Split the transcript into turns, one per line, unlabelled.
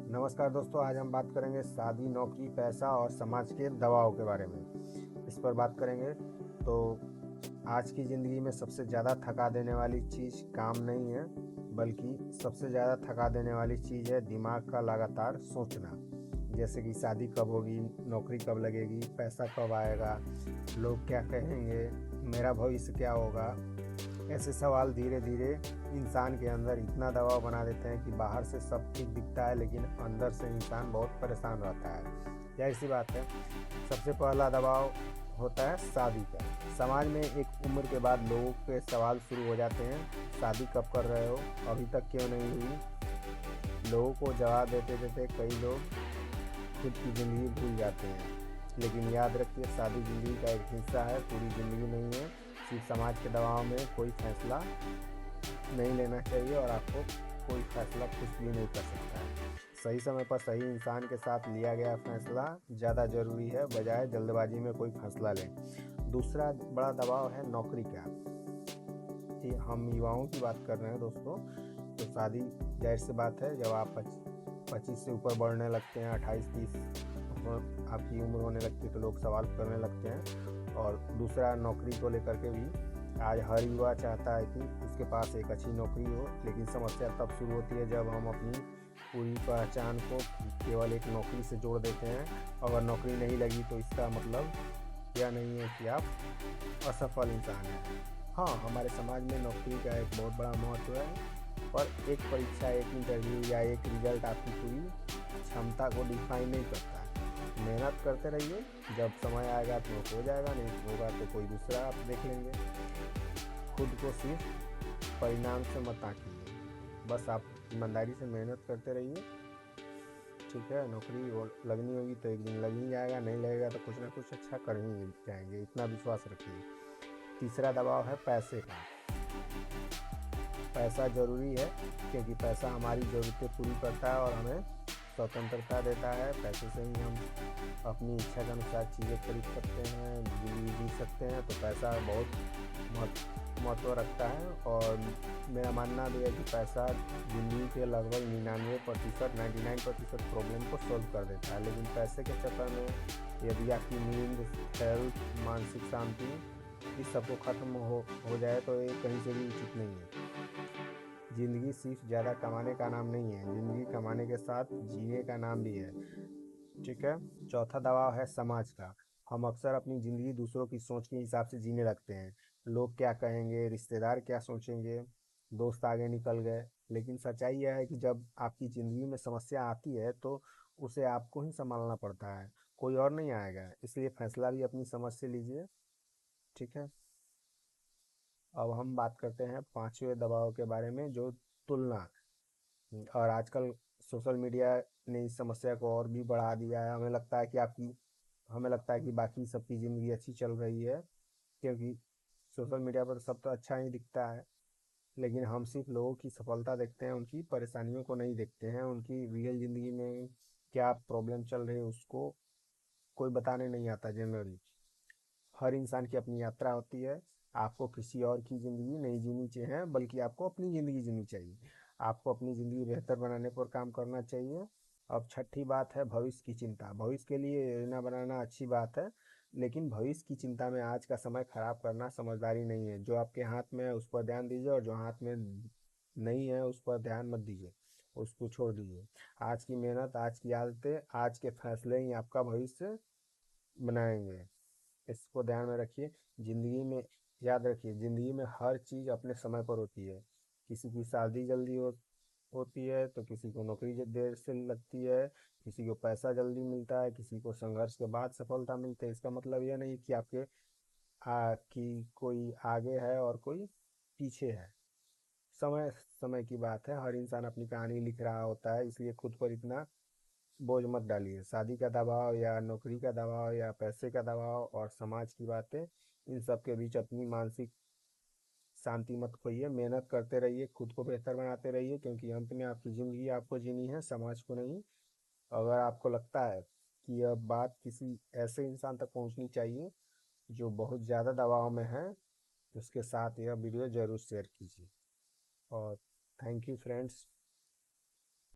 नमस्कार दोस्तों, आज हम बात करेंगे शादी, नौकरी, पैसा और समाज के दबाव के बारे में। इस पर बात करेंगे तो आज की ज़िंदगी में सबसे ज़्यादा थका देने वाली चीज़ काम नहीं है, बल्कि सबसे ज़्यादा थका देने वाली चीज़ है दिमाग का लगातार सोचना। जैसे कि शादी कब होगी, नौकरी कब लगेगी, पैसा कब आएगा, लोग क्या कहेंगे, मेरा भविष्य क्या होगा। ऐसे सवाल धीरे धीरे इंसान के अंदर इतना दबाव बना देते हैं कि बाहर से सब ठीक दिखता है, लेकिन अंदर से इंसान बहुत परेशान रहता है। जाहिर सी बात है, सबसे पहला दबाव होता है शादी का। समाज में एक उम्र के बाद लोगों के सवाल शुरू हो जाते हैं, शादी कब कर रहे हो, अभी तक क्यों नहीं हुई। लोगों को जवाब देते देते कई लोग खुद की ज़िंदगी भूल जाते हैं। लेकिन याद रखिए, शादी ज़िंदगी का एक हिस्सा है, पूरी ज़िंदगी नहीं है। सिर्फ समाज के दबाव में कोई फैसला नहीं लेना चाहिए और आपको कोई फैसला कुछ भी नहीं कर सकता है। सही समय पर सही इंसान के साथ लिया गया फैसला ज़्यादा ज़रूरी है, बजाय जल्दबाजी में कोई फैसला लें। दूसरा बड़ा दबाव है नौकरी का। कि हम युवाओं की बात कर रहे हैं दोस्तों, तो शादी जाहिर सी बात है, जब आप 25 से ऊपर बढ़ने लगते हैं, 28-30 आपकी उम्र होने लगती है, तो लोग सवाल करने लगते हैं। और दूसरा, नौकरी को लेकर के भी आज हर युवा चाहता है कि उसके पास एक अच्छी नौकरी हो, लेकिन समस्या तब शुरू होती है जब हम अपनी पूरी पहचान को केवल एक नौकरी से जोड़ देते हैं। अगर नौकरी नहीं लगी तो इसका मतलब यह नहीं है कि आप असफल इंसान हैं। हाँ, हमारे समाज में नौकरी का एक बहुत बड़ा महत्व है, पर एक परीक्षा, एक इंटरव्यू या एक रिजल्ट आपकी पूरी क्षमता को डिफाइन नहीं करता है। मेहनत करते रहिए, जब समय आएगा तो हो जाएगा, नहीं होगा तो कोई दूसरा आप देख लेंगे। खुद को सिर्फ परिणाम से मत आंकिए, बस आप ईमानदारी से मेहनत करते रहिए। ठीक है, नौकरी लगनी होगी तो एक दिन लग ही जाएगा, नहीं लगेगा तो कुछ ना कुछ अच्छा कर ही जाएंगे, इतना विश्वास रखिए। तीसरा दबाव है पैसे का। पैसा ज़रूरी है, क्योंकि पैसा हमारी ज़रूरतें पूरी करता है और हमें स्वतंत्रता देता है। पैसे से ही हम अपनी इच्छा के अनुसार चीज़ें खरीद सकते हैं, ज़िंदगी जी सकते हैं। तो पैसा बहुत महत्व रखता है, और मेरा मानना भी है कि पैसा ज़िंदगी के लगभग 99% 99% प्रॉब्लम को सॉल्व कर देता है। लेकिन पैसे के चक्कर में यदि आपकी नींद, हेल्थ, मानसिक शांति, इस सबको ख़त्म हो जाए तो ये कहीं से भी उचित नहीं है। ज़िंदगी सिर्फ ज़्यादा कमाने का नाम नहीं है, ज़िंदगी कमाने के साथ जीने का नाम भी है। ठीक है। चौथा दबाव है समाज का। हम अक्सर अपनी ज़िंदगी दूसरों की सोच के हिसाब से जीने लगते हैं। लोग क्या कहेंगे, रिश्तेदार क्या सोचेंगे, दोस्त आगे निकल गए। लेकिन सच्चाई यह है कि जब आपकी ज़िंदगी में समस्या आती है तो उसे आपको ही संभालना पड़ता है, कोई और नहीं आएगा। इसलिए फैसला भी अपनी समझ से लीजिए। ठीक है। अब हम बात करते हैं पांचवें दबाव के बारे में, जो तुलना। और आजकल सोशल मीडिया ने इस समस्या को और भी बढ़ा दिया है। हमें लगता है कि बाकी सबकी ज़िंदगी अच्छी चल रही है, क्योंकि सोशल मीडिया पर सब तो अच्छा ही दिखता है। लेकिन हम सिर्फ लोगों की सफलता देखते हैं, उनकी परेशानियों को नहीं देखते हैं। उनकी रियल ज़िंदगी में क्या प्रॉब्लम चल रही है उसको कोई बताने नहीं आता जनरली। हर इंसान की अपनी यात्रा होती है। आपको किसी और की ज़िंदगी नहीं जीनी चाहिए, बल्कि आपको अपनी ज़िंदगी जीनी चाहिए। आपको अपनी ज़िंदगी बेहतर बनाने पर काम करना चाहिए। अब छठी बात है भविष्य की चिंता। भविष्य के लिए योजना बनाना अच्छी बात है, लेकिन भविष्य की चिंता में आज का समय खराब करना समझदारी नहीं है। जो आपके हाथ में है उस पर ध्यान दीजिए, और जो हाथ में नहीं है उस पर ध्यान मत दीजिए, उसको छोड़ दीजिए। आज की मेहनत, आज की आदतें, आज के फैसले ही आपका भविष्य बनाएंगे। इसको ध्यान में रखिए। ज़िंदगी में याद रखिए, ज़िंदगी में हर चीज़ अपने समय पर होती है। किसी की शादी जल्दी होती है, तो किसी को नौकरी देर से लगती है, किसी को पैसा जल्दी मिलता है, किसी को संघर्ष के बाद सफलता मिलती है। इसका मतलब यह नहीं कि कि कोई आगे है और कोई पीछे है। समय समय की बात है, हर इंसान अपनी कहानी लिख रहा होता है, इसलिए खुद पर इतना बोझ मत डालिए। शादी का दबाव या नौकरी का दबाव या पैसे का दबाव और समाज की बातें, इन सब के बीच अपनी मानसिक शांति मत खोइए। मेहनत करते रहिए, खुद को बेहतर बनाते रहिए, क्योंकि अंत में आपकी ज़िंदगी आपको जीनी है, समाज को नहीं। अगर आपको लगता है कि यह बात किसी ऐसे इंसान तक पहुंचनी चाहिए जो बहुत ज़्यादा दबाव में है, तो उसके साथ यह वीडियो ज़रूर शेयर कीजिए। और थैंक यू फ्रेंड्स।